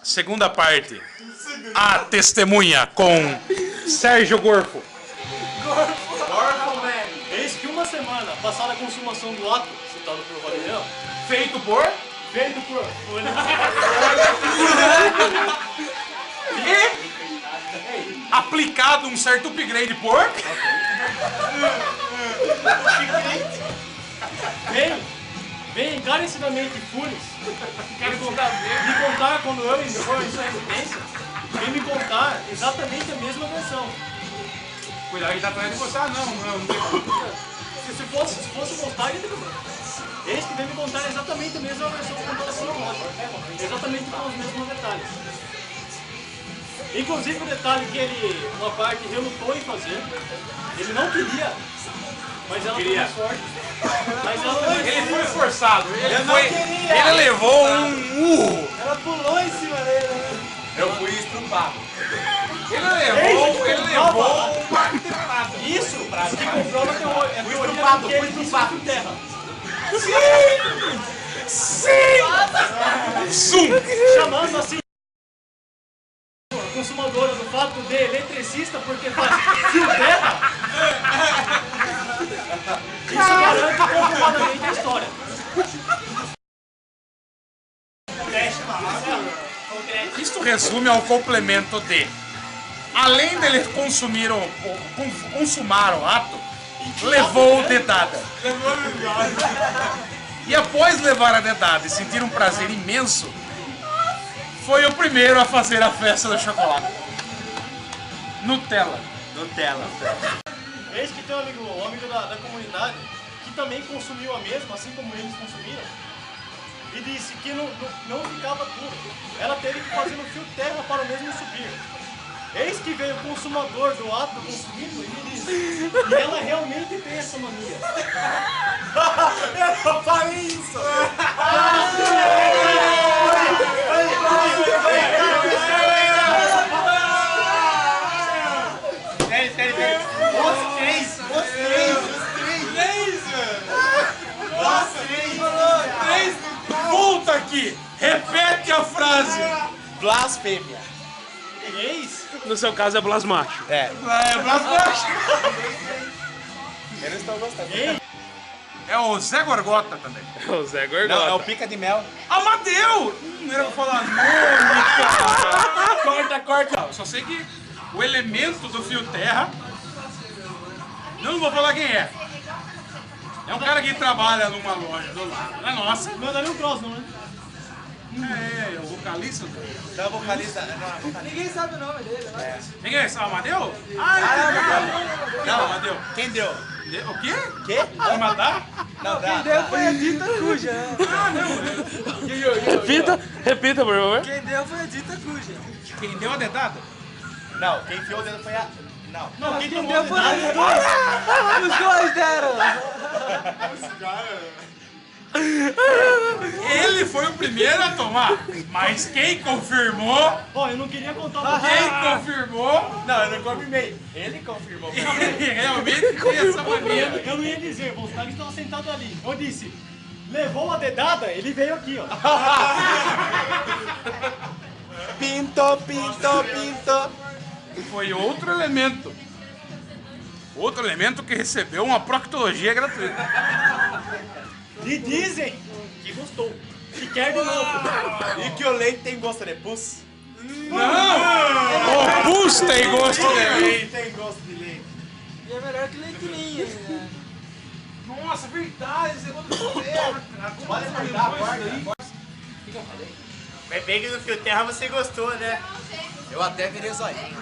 Segunda parte. A testemunha com Sérgio Gorfo. Eis que uma semana passada a consumação do ato, citado por Valeriano, Feito por... E aplicado um certo upgrade por... Vem encarecidamente Funes me contar quando eu for em sua residência, vem me contar exatamente a mesma versão. Cuidado, ele tá atrás de você. Ah, não tem... Se fosse vontade, tudo bem. Eis que vem me contar exatamente a mesma versão com toda a sua lógica, exatamente com os mesmos detalhes. Inclusive o detalhe que ele, uma parte, relutou em fazer, ele não queria, mas ela foi mais forte. Mas ela Ele foi forçado. Ele levou um murro. Ela pulou em cima dele, né? Eu fui estrupado. Ele levou um martelado. isso que comprova que é teoria estrupado, que ele fui estrupado em terra. Sim! Chamando assim a consumadora do fato de eletricista porque faz fio terra. Isso garante comprovadamente a história. Isto resume ao complemento de, além dele consumar o ato, levou o dedada. E após levar a dedada e sentir um prazer imenso, foi o primeiro a fazer a festa do chocolate. Nutella. Eis que tem um amigo da comunidade que também consumiu a mesma, assim como eles consumiram, e disse que não ficava tudo. Ela teve que fazer no fio terra para o mesmo subir. Eis que veio o consumador do ato consumido e me disse, e ela realmente tem essa mania. Eu não falei isso! Volta aqui! Repete a frase! Blasfêmia. Eis No seu caso é blasmacho. É. Eu não estou gostando. É o Zé Gorgota também. O Zé Não, é o Gorgota. pica de mel. Amadeu! Não era pra falar Mônica! Corta! Eu só sei que o elemento do fio terra... Não vou falar quem é. É um cara que trabalha numa loja do lado. Não é nossa. não é Daniel Cross, não, né? É o vocalista do... Então, vocalista. Ninguém sabe o nome dele, né? Ninguém é esse? Amadeu? Ah, não, Amadeu. Quem deu? O quê? Quê? Vai matar? Não, Quem deu foi a Dita Cuja, né? Ah, não. Repita, por favor. Quem deu foi a Dita Cuja. Quem deu a dedada? Não, quem enfiou o dedo foi a... Não. Não, quem Quem tomou deu foi os dois. Os dois deram. Ele foi o primeiro a tomar, mas quem confirmou... Ó, eu não queria contar pra Quem você. confirmou... Não, eu não confirmei. Ele confirmou. Ele realmente tem essa mania. Eu não ia dizer, Volkswagen estava sentado ali. Eu disse, levou a dedada, ele veio aqui, ó. Pinto, pinto, pinto. Foi outro elemento. Outro elemento que recebeu uma proctologia gratuita. E dizem que gostou. Que quer de novo. E que o leite tem gosto de pus? Não! O pus tem gosto de leite. Tem gosto de leite. E é melhor que leitinho, né? Nossa, verdade. Esse negócio do Pode guardar, guarda. Mas bem que no fio terra você gostou, né? Eu até virei zoinho.